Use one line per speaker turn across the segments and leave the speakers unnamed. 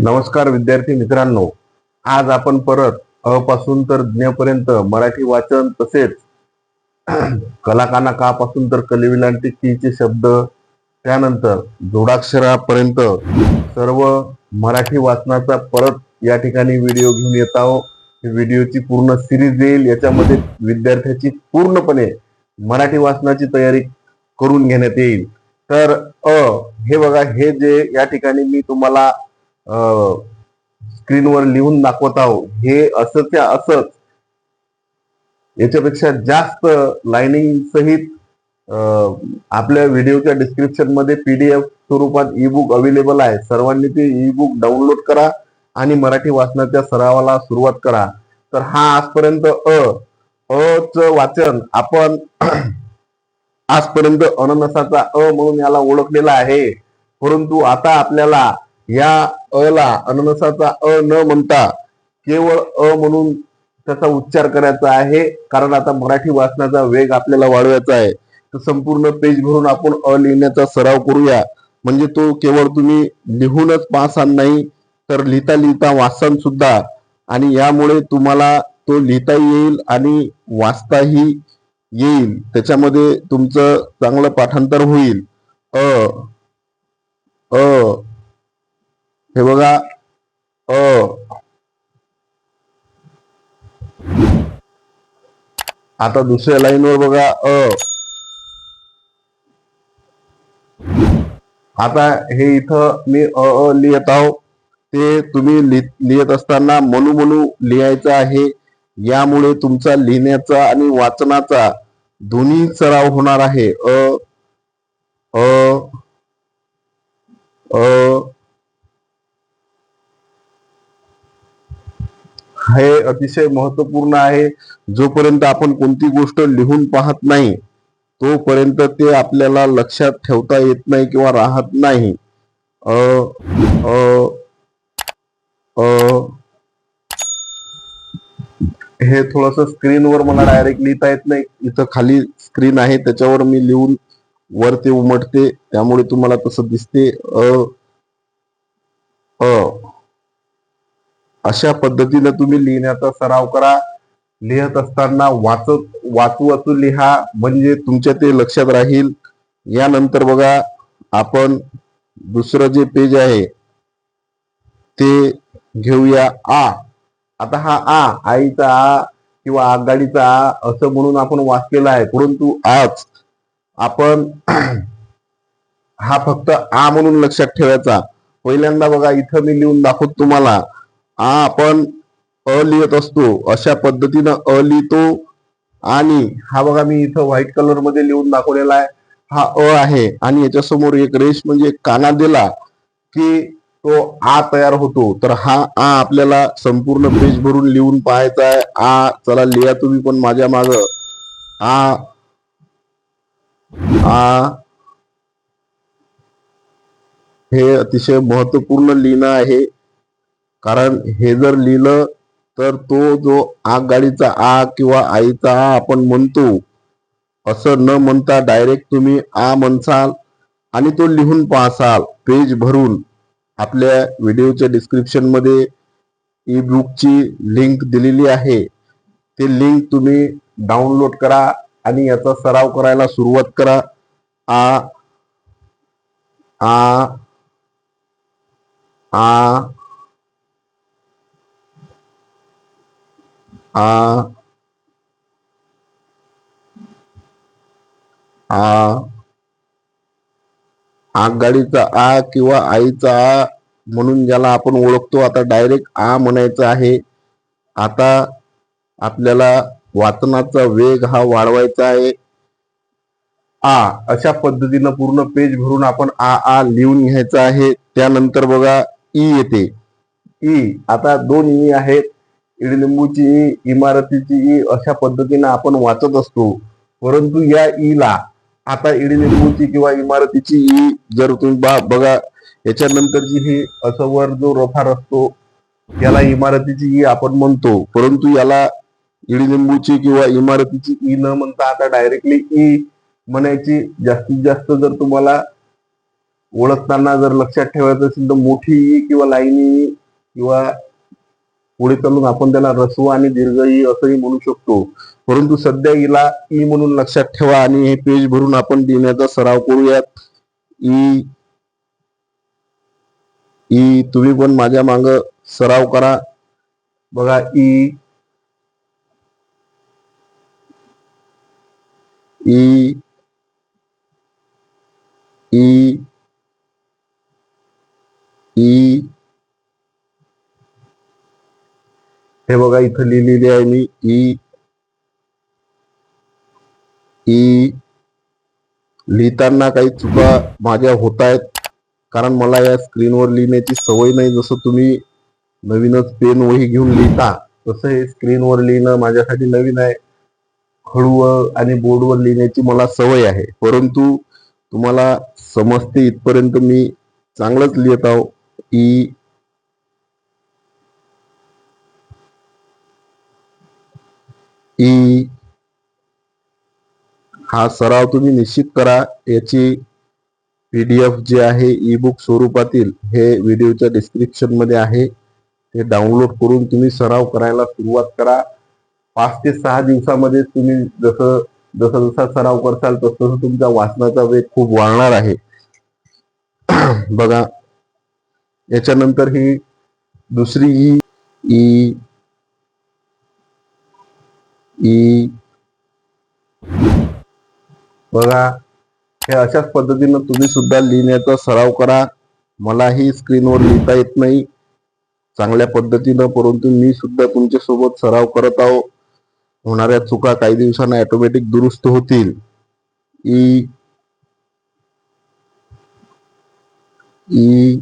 नमस्कार विद्यार्थी मित्रांनो, आज आपण परत अ पासून तर ज्ञ मराठी वाचन तसेच कलाकाना का पासून तर कलिविलांटी चे शब्द, त्यानंतर जोडाक्षरापर्यंत सर्व मराठी वाचनाचा परत या ठिकाणी व्हिडिओ घेऊन येत आहोत. व्हिडिओची पूर्ण सिरीज येईल. याच्यामध्ये विद्यार्थ्याची पूर्णपणे मराठी वाचनाची तयारी करून घेण्यात येईल. तर हे बघा, हे जे या ठिकाणी मी तुम्हाला स्क्रीनवर लिहून दाखवत आहोत, हे असंच्या असंच याच्यापेक्षा जास्त लाइनिंग सहित आपल्या व्हिडिओच्या डिस्क्रिप्शन मध्ये पीडीएफ स्वरूपात ई बुक अवेलेबल आहे. सर्वांनी ते ई बुक डाउनलोड करा आणि मराठी वाचनाच्या सरावाला सुरुवात करा. तर हा आजपर्यंत च वाचन आपण आजपर्यंत अननसाचा म्हणून याला ओळखलेला आहे. परंतु आता आपल्याला या ला अननसाचा न म्हणता केवळ म्हणून त्याचा उच्चार करायचा आहे. कारण आता मराठी वाचनाचा वेग आपल्याला वाढवायचा आहे. तर संपूर्ण पेज भरून आपण लिहिण्याचा सराव करूया. म्हणजे तो केवळ तुम्ही लिहूनच पाहसान नाही, तर लिहिता लिहिता वाचसान सुद्धा. आणि यामुळे तुम्हाला तो लिहिता येईल आणि वाचताही येईल. त्याच्यामध्ये तुमचं चांगलं पाठांतर होईल. अ अ हे बघा, आता दुसऱ्या लाईनवर बघा, आता हे इथं मी लिहित आहो, ते तुम्ही लिहित असताना मनू लिहायचं आहे. यामुळे तुमचा लिहिण्याचा आणि वाचनाचा दोन्ही सराव होणार आहे. हे अतिशय महत्वपूर्ण आहे. जोपर्यंत आपण कोणती गोष्ट लिहून पाहत नाही, तोपर्यंत ते आपल्याला लक्षात ठेवता येत नाही किंवा राहत नाही. अ अ अ हे थोडस स्क्रीनवर मला डायरेक्ट लिहिता येत नाही. इथं खाली स्क्रीन आहे, त्याच्यावर मी लिहून वर ते उमटते, त्यामुळे तुम्हाला तसं दिसते. अशा पद्धतीने तुम्ही लिहिण्याचा सराव करा. लिहत असताना वाचू लिहा, म्हणजे तुमच्या ते लक्षात राहील. यानंतर बघा, आपण दुसरं जे पेज आहे ते घेऊया. आता हा आईचा किंवा आगगाडीचा असं म्हणून आपण वाचलेला आहे. परंतु आज आपण हा फक्त म्हणून लक्षात ठेवायचा. पहिल्यांदा बघा, इथं मी लिहून दाखवतो तुम्हाला. आपण लिहित असतो अशा पद्धतीनं लिहितो. आणि हा बघा, मी इथं व्हाईट कलर मध्ये लिहून दाखवलेला आहे. हा आहे आणि याच्यासमोर एक रेष म्हणजे काना दिला की तो तयार होतो. तर हा आपल्याला संपूर्ण पेज भरून लिहून पाहायचा आहे. चला लिहा तुम्ही पण माझ्या माग. आ हे अतिशय महत्वपूर्ण लिहिणं आहे. कारण हे जर लिहिलं तर तो जो आगगाडीचा किंवा आईचा आपण म्हणतो, असं न म्हणता डायरेक्ट तुम्ही म्हणसाल आणि तो लिहून पाहसाल पेज भरून. आपल्या व्हिडिओच्या डिस्क्रिप्शन मध्ये ई बुकची लिंक दिलेली आहे. ते लिंक तुम्ही डाउनलोड करा आणि याचा सराव करायला सुरुवात करा. आ आ आ आ आगगाडीचा किंवा आईचा म्हणून ज्याला आपण ओळखतो, आता डायरेक्ट म्हणायचं आहे. आता आपल्याला वाचनाचा वेग हा वाढवायचा आहे. अशा पद्धतीनं पूर्ण पेज भरून आपण लिहून घ्यायचं आहे. त्यानंतर बघा, येते. आता दोन आहेत. इडलिंबूची इमारतीची अशा पद्धतीने आपण वाचत असतो. परंतु या ला आता इडलिंबूची किंवा इमारतीची जर तुम्ही बघा, याच्यानंतरची ही असं वर जो रफार असतो याला इमारतीची आपण म्हणतो. परंतु याला इडलिंबूची किंवा इमारतीची न म्हणता आता डायरेक्टली म्हणायची. जास्तीत जास्त जर तुम्हाला ओळखताना जर लक्षात ठेवायचं असेल तर मोठी ई किंवा लाईनी ई किंवा पुढे चालून आपण त्याला रस्व आणि दीर्घ ई असंही म्हणू शकतो. परंतु सध्या हिला ई म्हणून लक्षात ठेवा आणि हे पेज भरून आपण लिहिण्याचा सराव करूयात. ई ई तुम्ही पण माझ्या माग सराव करा. बघा ई ई ई ई हे बघा इथं लिहिलेली आहे मी ई ई. लिहिताना काही चुका माझ्या होत आहेत, कारण मला या स्क्रीनवर लिहिण्याची सवय नाही. जसं तुम्ही नवीनच पेन वही घेऊन लिहिता तसं हे स्क्रीनवर लिहिणं माझ्यासाठी नवीन आहे. खडूवर आणि बोर्डवर लिहिण्याची मला सवय आहे, परंतु तुम्हाला समजते इथपर्यंत मी चांगलंच लिहित आहो. ई ई हा सराव तुम्ही निश्चित करा. याची PDF जे आहे ई बुक स्वरूपातील हे व्हिडिओच्या डिस्क्रिप्शन मध्ये आहे, ते डाउनलोड करून तुम्ही सराव करायला सुरुवात करा. 5 ते 6 दिवसामध्ये तुम्ही जसं जसा सराव करसाल तसं तुमचा वाचनाचा वेग खूप वाढणार आहे. बघा याच्यानंतर ही दुसरी ई ई ई बघा हे अशाच पद्धतीनं तुम्ही सुद्धा लिहिण्याचा सराव करा. मलाही स्क्रीनवर लिहिता येत नाही चांगल्या पद्धतीनं, परंतु मी सुद्धा तुमच्या सोबत सराव करत आहो. होणाऱ्या चुका काही दिवसांना ऑटोमॅटिक दुरुस्त होतील. ई ई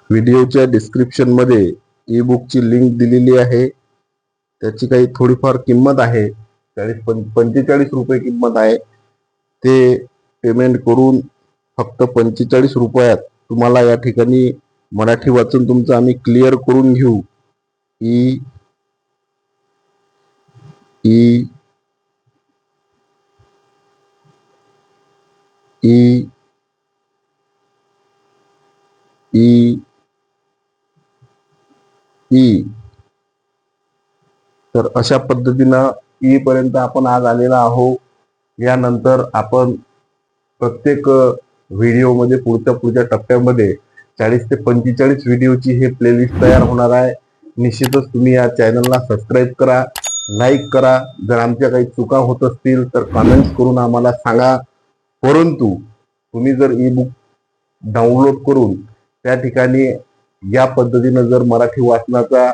व्हिडिओच्या डिस्क्रिप्शन मध्ये ई बुकची लिंक दिलेली आहे. त्याची काही थोडीफार किंमत आहे, 45 रुपये किंमत आहे. ते पेमेंट करून फक्त 45 रुपयात तुम्हाला या ठिकाणी मराठी वाचून तुमचं आम्ही क्लिअर करून घेऊ. E E E E E तर अशा पद्धतीनं ई पर्यंत आपण आज आलेला आहोत. यानंतर आपण प्रत्येक व्हिडिओमध्ये पुढच्या टप्प्यामध्ये 40 ते 45 व्हिडिओची हे प्लेलिस्ट तयार होणार आहे. निश्चितच तुम्ही या चॅनलला सबस्क्राईब करा, लाईक करा. जर आमच्या काही चुका होत असतील तर कमेंट्स करून आम्हाला सांगा. परंतु तुम्ही जर ई बुक डाउनलोड करून त्या ठिकाणी या पद्धतीनं जर मराठी वाचनाचा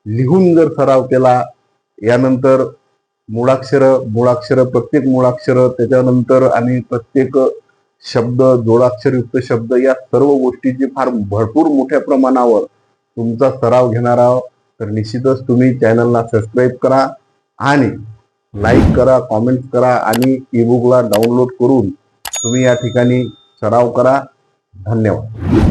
लिहून जर सराव केला, यानंतर मुळाक्षर प्रत्येक मुळाक्षर त्याच्यानंतर आणि प्रत्येक शब्द जोडाक्षरयुक्त शब्द या सर्व गोष्टीची फार भरपूर मोठ्या प्रमाणावर तुमचा सराव घेणार आहोत. तर निश्चितच तुम्ही चॅनलला सबस्क्राईब करा आणि लाईक करा, कॉमेंट करा आणि ई बुकला डाउनलोड करून तुम्ही या ठिकाणी सराव करा. धन्यवाद.